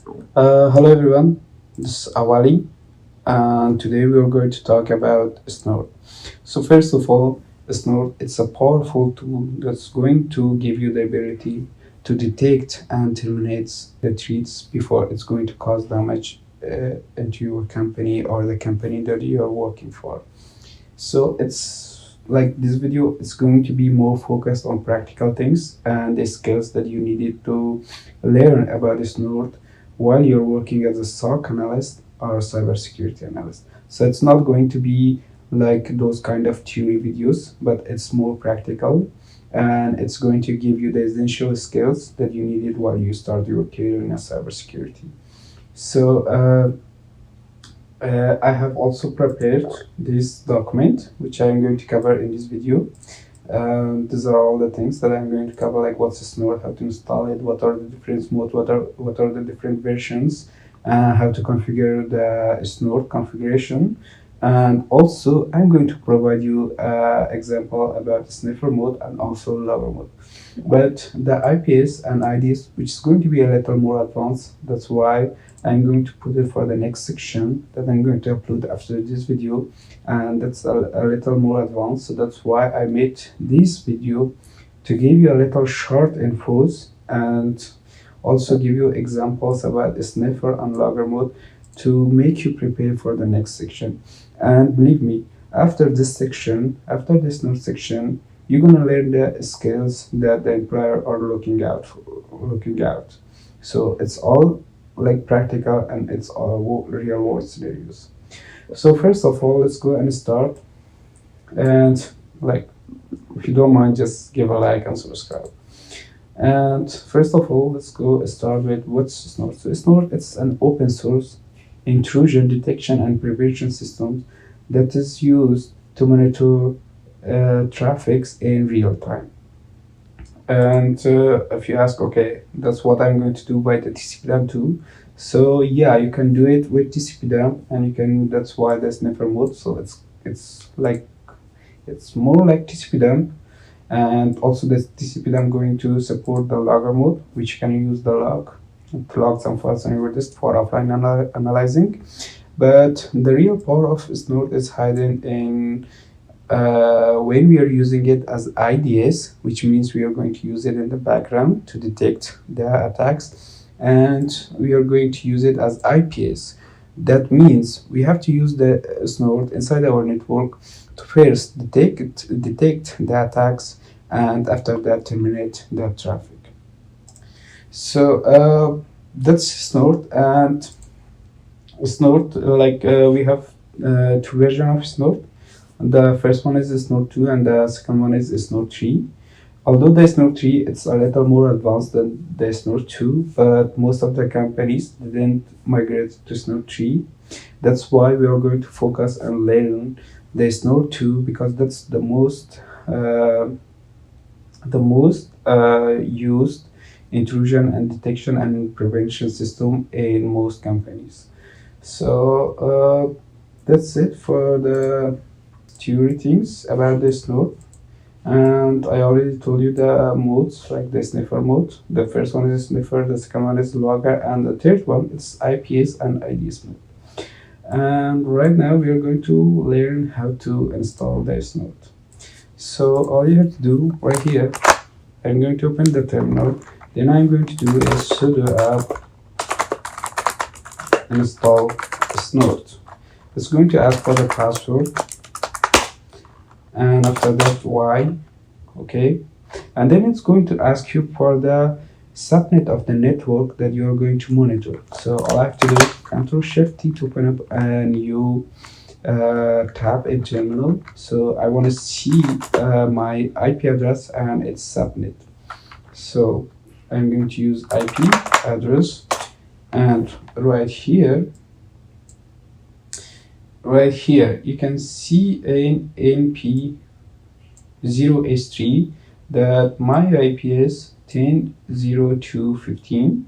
Hello everyone, this is Awali, and today we are going to talk about Snort. So first of all, Snort it's a powerful tool that's going to give you the ability to detect and terminate the threats before it's going to cause damage into your company or the company that you are working for. So it's like this video is going to be more focused on practical things and the skills that you needed to learn about Snort while you're working as a SOC analyst or a cybersecurity analyst. So it's not going to be like those kind of theory videos, but it's more practical and it's going to give you the essential skills that you needed while you start your career in a cybersecurity. So I have also prepared this document, which I'm going to cover in this video. These are all the things that I'm going to cover, like what's a Snort, how to install it, what are the different modes, what are the different versions, how to configure the Snort configuration, and also I'm going to provide you an example about Sniffer mode and also Logger mode. But the IPS and IDs, which is going to be a little more advanced, that's why I'm going to put it for the next section that I'm going to upload after this video, and that's a little more advanced. So that's why I made this video to give you a little short infos and also give you examples about the Sniffer and Logger mode to make you prepare for the next section. And believe me, after this Snort section, you're gonna learn the skills that the employer are looking out. So it's all like practical and it's all real world scenarios. So first of all, let's go and start. And like, if you don't mind, just give a like and subscribe. And first of all, let's go start with what's Snort. So Snort, it's an open source intrusion detection and prevention system that is used to monitor traffics in real time. And if you ask, okay, that's what I'm going to do by the TCP/DAM too. So yeah, you can do it with TCP/DAM, and you can. That's why there's Sniffer mode. So it's more like TCP/DAM, and also the TCP/DAM going to support the Logger mode, which can use the log to log some files on your disk for offline analyzing. But the real power of Snort is hidden in when we are using it as IDS, which means we are going to use it in the background to detect the attacks, and we are going to use it as IPS. That means we have to use the Snort inside our network to first detect the attacks, and after that terminate the traffic. So that's Snort. And Snort, we have two versions of Snort. The first one is Snort 2 and the second one is Snort 3. Although the Snort 3 it's a little more advanced than the Snort 2, but most of the companies didn't migrate to Snort 3. That's why we are going to focus and learn the Snort 2 because that's the most used intrusion and detection and prevention system in most companies. So that's it for the theory things about the Snort. And I already told you the modes, like the Sniffer mode. The first one is Sniffer, the second one is Logger, and the third one is IPS and IDS mode. And right now we are going to learn how to install the Snort. So all you have to do right here, I'm going to open the terminal. Then I'm going to do is sudo apt install Snort. It's going to ask for the password, and after that Y, okay, and then it's going to ask you for the subnet of the network that you are going to monitor. So all I have to do is Ctrl+Shift+T to open up a new tab in terminal. So I want to see my IP address and its subnet. So I'm going to use IP address, and right here you can see in NP0S3 that my IP is 10.02.15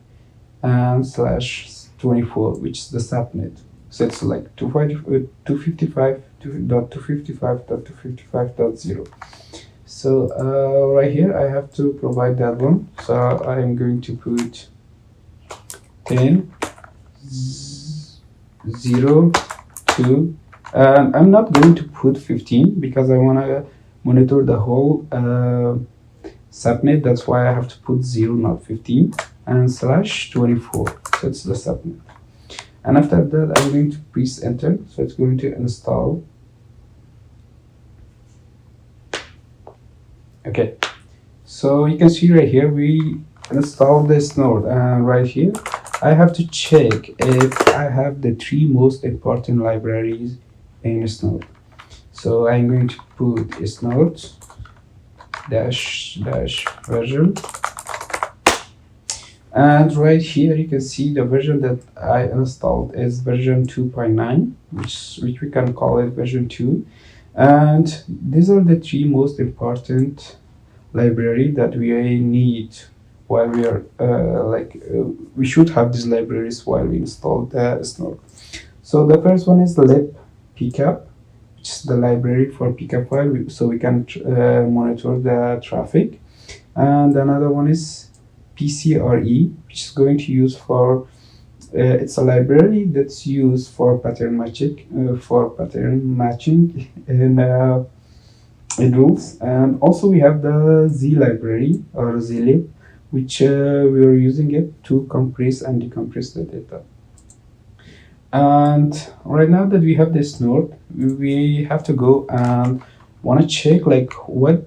and /24, which is the subnet. So it's like 255.255.255.0. So right here I have to provide that one. So I'm going to put 10 0 2, and I'm not going to put 15 because I want to monitor the whole subnet. That's why I have to put 0, not 15, and /24. So it's the subnet. And after that, I'm going to press enter. So it's going to install. Okay. So you can see right here, we installed the Snort, and right here, I have to check if I have the 3 most important libraries in Snort. So I'm going to put Snort version, and right here you can see the version that I installed is version 2.9, which we can call it version 2, and these are the 3 most important library that we need while we are we should have these libraries while we install the Snort. So the first one is lib pickup, which is the library for pickup file, so we can monitor the traffic. And another one is PCRE, which is going to use for it's a library that's used for pattern matching in rules. And also we have the Z library or zlib, which we are using it to compress and decompress the data. And right now that we have this Snort, we have to go and want to check like what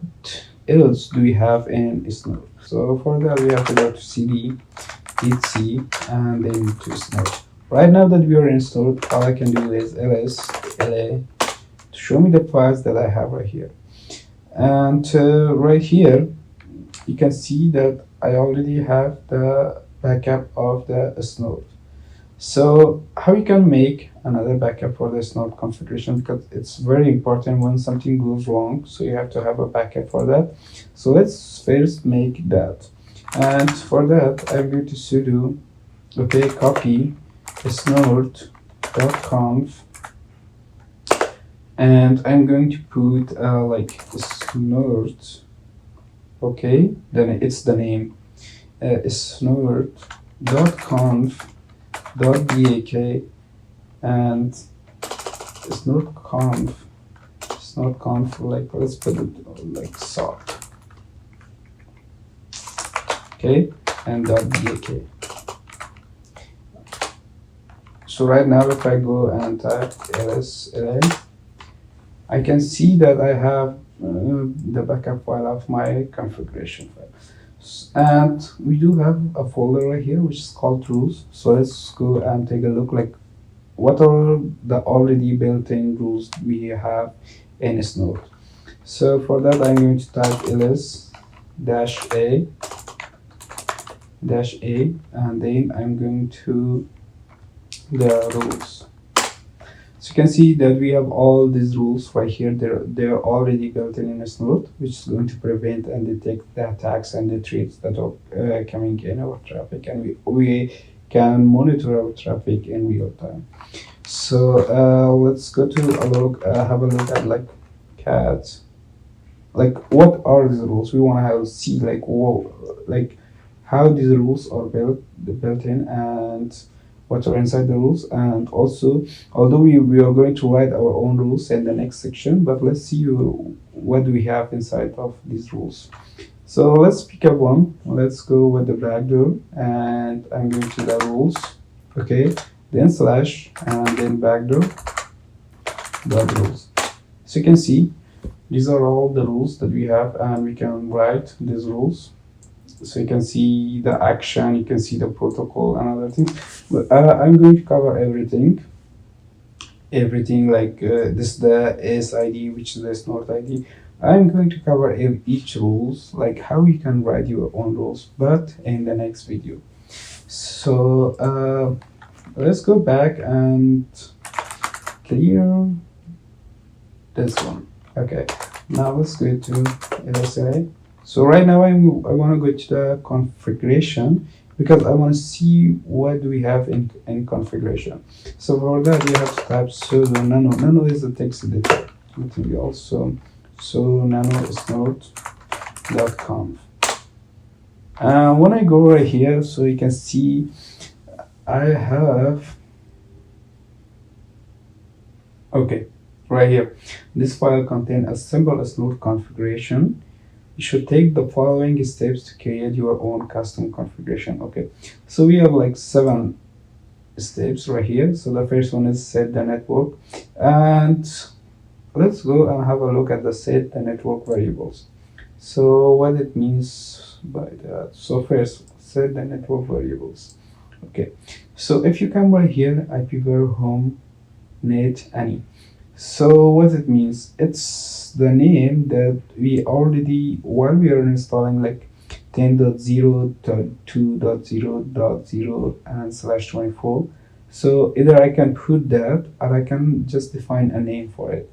else do we have in Snort. So for that we have to go to cd git c and then to Snort. Right now that we are in Snort, all I can do is ls la to show me the files that I have right here. And right here you can see that I already have the backup of the Snort. So how you can make another backup for the Snort configuration, because it's very important when something goes wrong, so you have to have a backup for that. So let's first make that, and for that I'm going to sudo copy snort.conf, and I'm going to put snort, then it's the name, snort.conf .dak, and snort.conf, like let's put it like soft, and .dak. So right now if I go and type lsla, I can see that I have the backup file of my configuration file. And we do have a folder right here which is called rules. So let's go and take a look like what are the already built-in rules we have in Snort. So for that I'm going to type ls-a and then I'm going to the rules. So you can see that we have all these rules right here. They're already built in Snort, which is going to prevent and detect the attacks and the threats that are coming in our traffic, and we can monitor our traffic in real time. So let's go to have a look at like cat. Like what are these rules? We want to see like how these rules are built in and what are inside the rules. And also, although we are going to write our own rules in the next section, but let's see what do we have inside of these rules. So let's pick up one. Let's go with the backdoor, and I'm going to the rules, then slash and then backdoor dot rules. So you can see these are all the rules that we have, and we can write these rules. So you can see the action, you can see the protocol and other things. But I'm going to cover everything like this is the SID, which is the Snort ID. I'm going to cover each rules, like how you can write your own rules, but in the next video. So let's go back and clear this one. Okay, now let's go to LSA. So right now I want to go to the configuration because I want to see what do we have in configuration. So for that you have to type sudo nano. Nano is a text editor. Nothing else. So nano snort.conf. When I go right here, so you can see I have, okay, right here. This file contains a simple Snort configuration. You should take the following steps to create your own custom configuration. Okay, so we have like 7 steps right here. So the first one is set the network, and let's go and have a look at the set the network variables. So what it means by that. So first, set the network variables. Okay, so if you come right here, IPv home net any. So what it means, it's the name that we already, while we are installing like 10.0.2.0.0 and /24. So either I can put that or I can just define a name for it.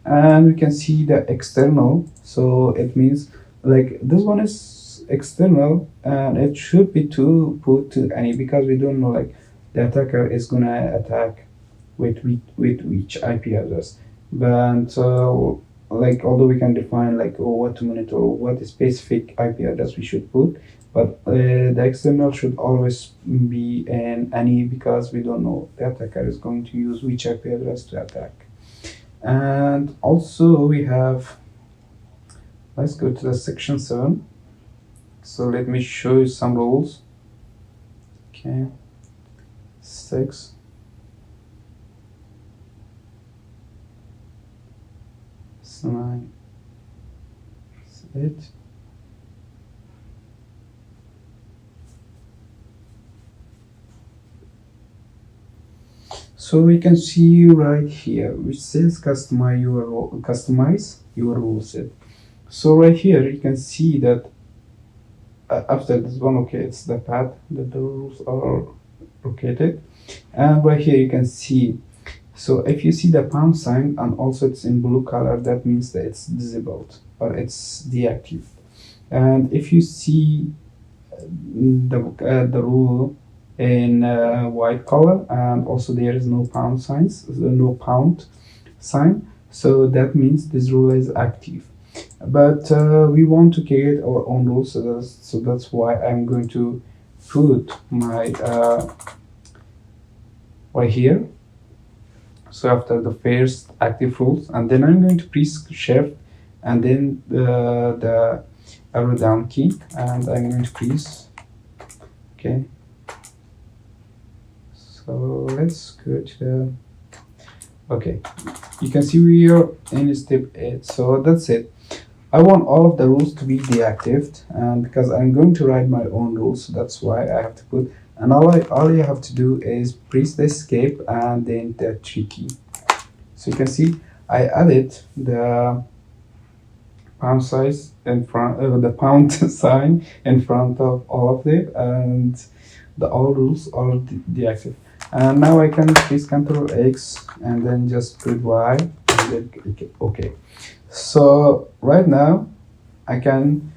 And we can see the external. So it means like this one is external and it should be to put to any, because we don't know like the attacker is gonna attack with which IP address. But like although we can define like what to monitor or what specific IP address we should put, but the external should always be in any, because we don't know the attacker is going to use which IP address to attack. And also we have, let's go to the section 7. So let me show you some rules. Okay, 6. It's 9. It's 8. So we can see right here which says customize your rule set. So right here you can see that after this one, okay, it's the path that the rules are located, and right here you can see. So if you see the pound sign and also it's in blue color, that means that it's disabled or it's deactive. And if you see the rule in white color and also there is no pound sign, so that means this rule is active. But we want to create our own rules, so that's why I'm going to put my right here. So after the first active rules, and then I'm going to press shift and then the arrow down key, and I'm going to press. Okay, so let's go to the, okay, you can see we are in step 8. So that's it. I want all of the rules to be deactivated, and because I'm going to write my own rules, so that's why I have to put, and all you have to do is press the escape and then the 3 key. So you can see I added the pound size in front of the pound sign in front of all of them, and the all rules are deactivated. And now I can press Ctrl X and then just put Y and then click OK. So right now I can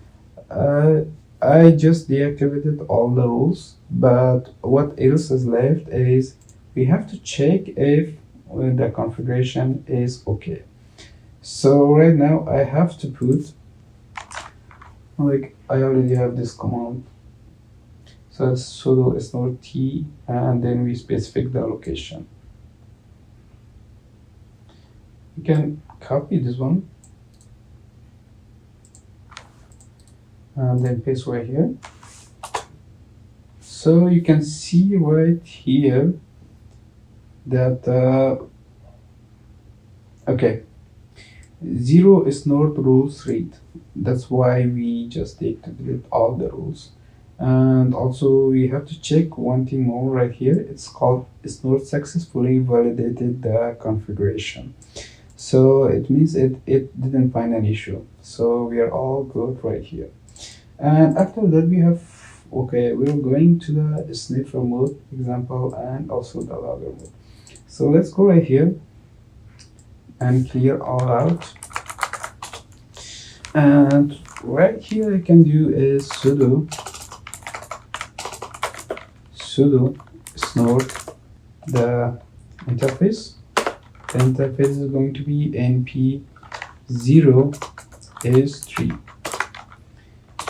I just deactivated all the rules, but what else is left is we have to check if the configuration is okay. So right now I have to put, like I already have this command, so it's sudo snort t and then we specify the location. You can copy this one and then paste right here. So you can see right here that okay, 0 is not rules read. That's why we just deactivated all the rules. And also we have to check one thing more right here. It's called Snort successfully validated the configuration. So it means it didn't find an issue. So we are all good right here. And after that we have, okay, we're going to the Sniffer mode example and also the Logger mode. So let's go right here and clear all out. And right here I can do is sudo snort the interface. The interface is going to be np0 is 3.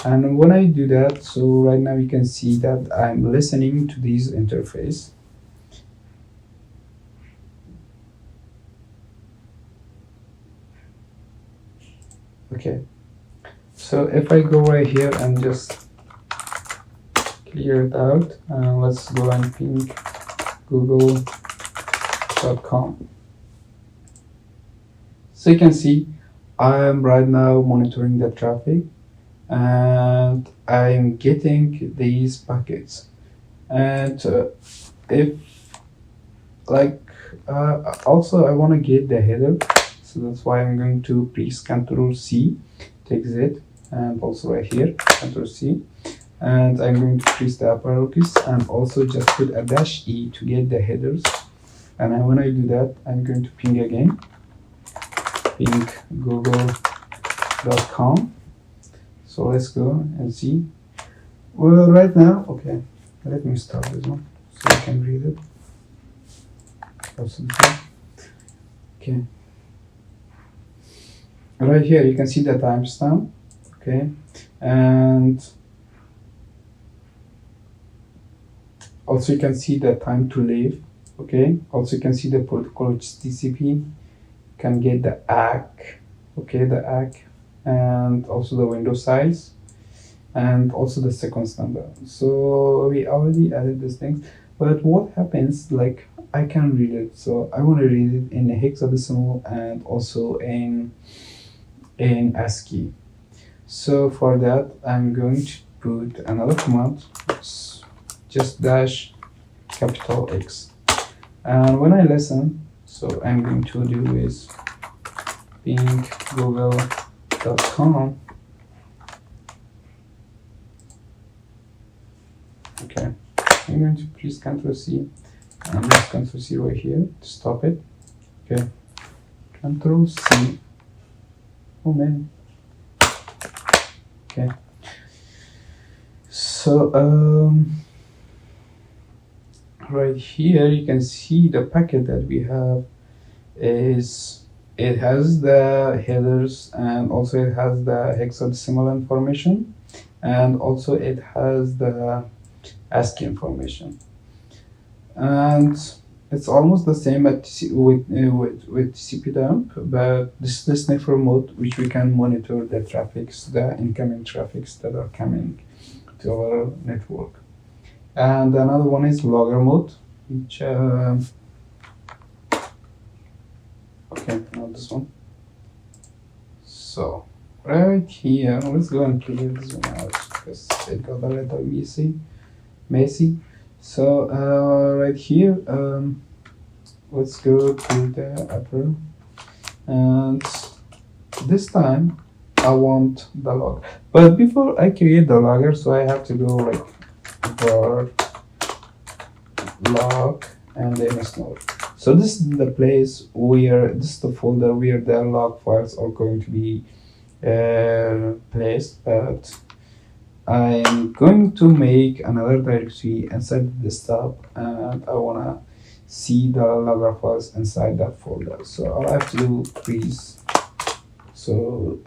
And when I do that, so right now you can see that I'm listening to this interface. Okay, so if I go right here and just clear it out, let's go and ping google.com. So you can see I'm right now monitoring the traffic and I'm getting these packets. And if like also I want to get the header, so that's why I'm going to press Ctrl C to exit, and also right here Ctrl C, and I'm going to press the up arrow keys and also just put a -E to get the headers. And when I do that, I'm going to ping again, ping google.com. So let's go and see. Well, right now, okay, let me start this one so I can read it. Okay. Right here, you can see the timestamp, okay, and also you can see the time to leave, okay. Also you can see the protocol, which is TCP. You can get the ACK, okay, the ACK, and also the window size, and also the sequence number. So we already added these things, but what happens, like, I can read it, so I want to read it in hexadecimal and also in ASCII. So for that, I'm going to put another command, just dash capital X. And when I listen, so I'm going to do is ping google.com. Okay, I'm going to press Ctrl C and press Ctrl C right here to stop it. Okay, Ctrl C. Oh man. Okay. So right here you can see the packet that we have is, it has the headers and also it has the hexadecimal information, and also it has the ASCII information, and it's almost the same with TCP dump, but this is the Sniffer mode, which we can monitor the traffics, the incoming traffics that are coming to our network. And another one is Logger mode, which okay, not this one. So right here, let's go and clear this one out because it got a little messy. So right here, let's go to the upper, and this time I want the log. But before I create the logger, so I have to go like var log and then snort. So this is the place where, this is the folder where the log files are going to be placed, but I'm going to make another directory inside the desktop, and I wanna see the logger files inside that folder. So all I have to do is, so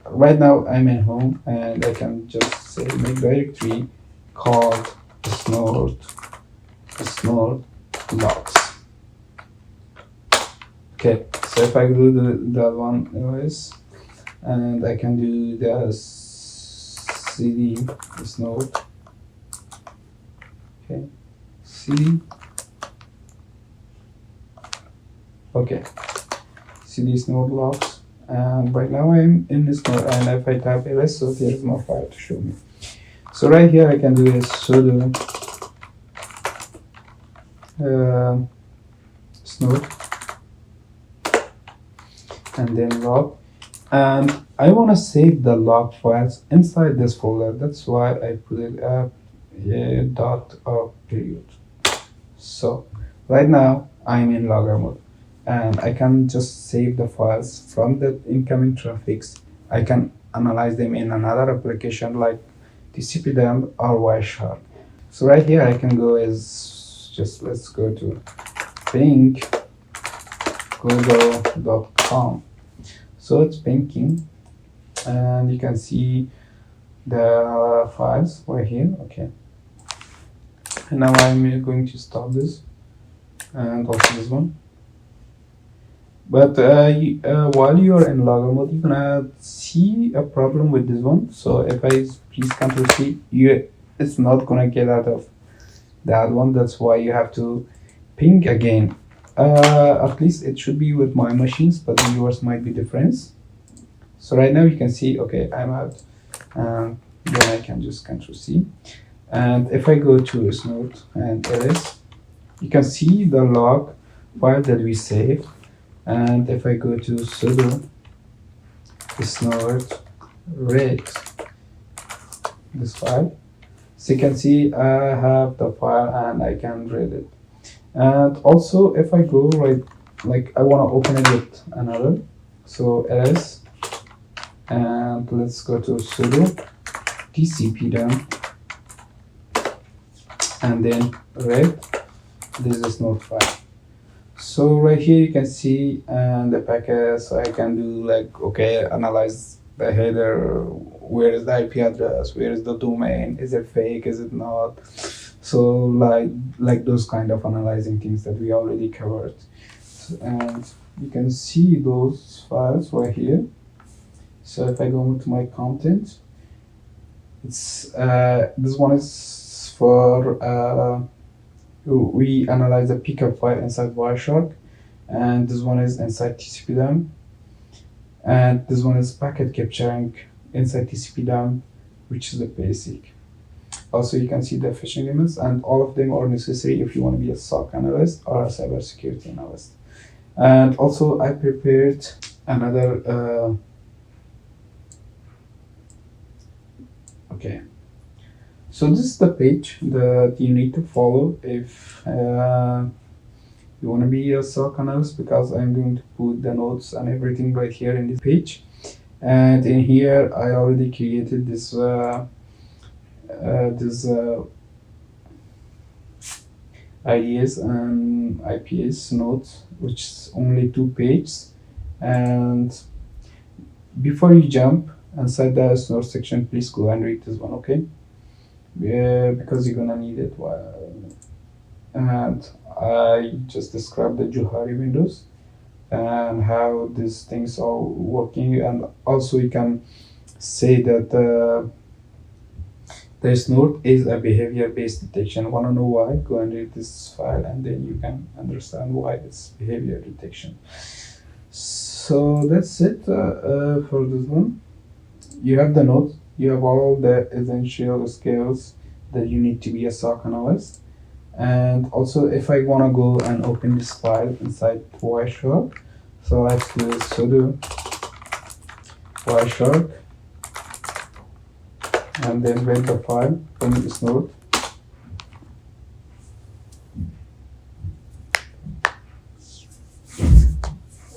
right now I'm in home, and I can just say make directory called snort logs. Okay, so if I do the one is, and I can do the cd snort, okay, cd, okay, cd snort logs, and right now I'm in this snort, and if I type ls, so there is no file to show me. So right here I can do a sudo snort and then log, and I want to save the log files inside this folder. That's why I put it dot period. So right now I'm in logger mode, and I can just save the files from the incoming traffics. I can analyze them in another application like TCP dump or Wireshark. So right here I can go as, just let's go to ping google.com. So it's pinging, and you can see the files right here. Okay, and now I'm going to stop this and also this one. But while you're in logger mode, you're gonna see a problem with this one. So if I please Ctrl C, it's not gonna get out of that one. That's why you have to ping again. At least it should be with my machines, but yours might be different. So right now you can see, okay, I'm out, and then I can just Ctrl C. And if I go to Snort and ls, you can see the log file that we saved. And if I go to sudo snort read this file, so you can see I have the file and I can read it. And also if I go right, like I want to open it with another, so ls, and let's go to sudo tcpdum and then read this is snort file. So right here you can see the packet, so I can do like, okay, analyze the header, where is the IP address, where is the domain, is it fake, is it not? So like those kind of analyzing things that we already covered. And you can see those files right here. So if I go into my content, it's this one is for we analyze the pickup file inside Wireshark, and this one is inside TCP-DUM, and this one is packet capturing inside TCP-DUM, which is the basic. Also, you can see the phishing emails, and all of them are necessary if you want to be a SOC analyst or a cybersecurity analyst. And also, I prepared another. Okay. So this is the page that you need to follow if you want to be a SOC analyst, because I'm going to put the notes and everything right here in this page. And in here, I already created this IDS and IPS notes, which is only 2 pages. And before you jump inside the Snort section, please go and read this one, okay? Yeah, because you're gonna need it. And I just described the Johari windows and how these things are working, and also you can say that the Snort is a behavior-based detection. Want to know why? Go and read this file, and then you can understand why it's behavior detection. So that's it for this one. You have the notes. You have all the essential skills that you need to be a SOC analyst. And also, if I want to go and open this file inside Wireshark, so let's do sudo Wireshark and then read the file from this node.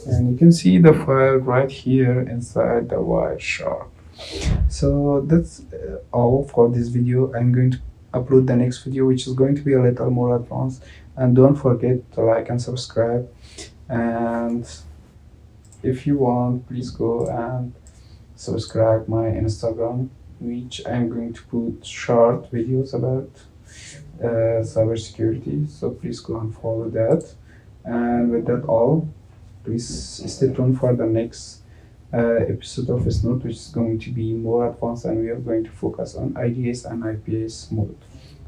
And you can see the file right here inside the Wireshark. So that's all for this video. I'm going to upload the next video, which is going to be a little more advanced. And don't forget to like and subscribe. And if you want, please go and subscribe my Instagram, which I'm going to put short videos about cybersecurity. So please go and follow that. And with that all, please stay tuned for the next episode of Snort, which is going to be more advanced, and we are going to focus on IDS and IPS mode.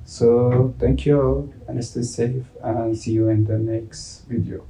So thank you all, and stay safe, and see you in the next video.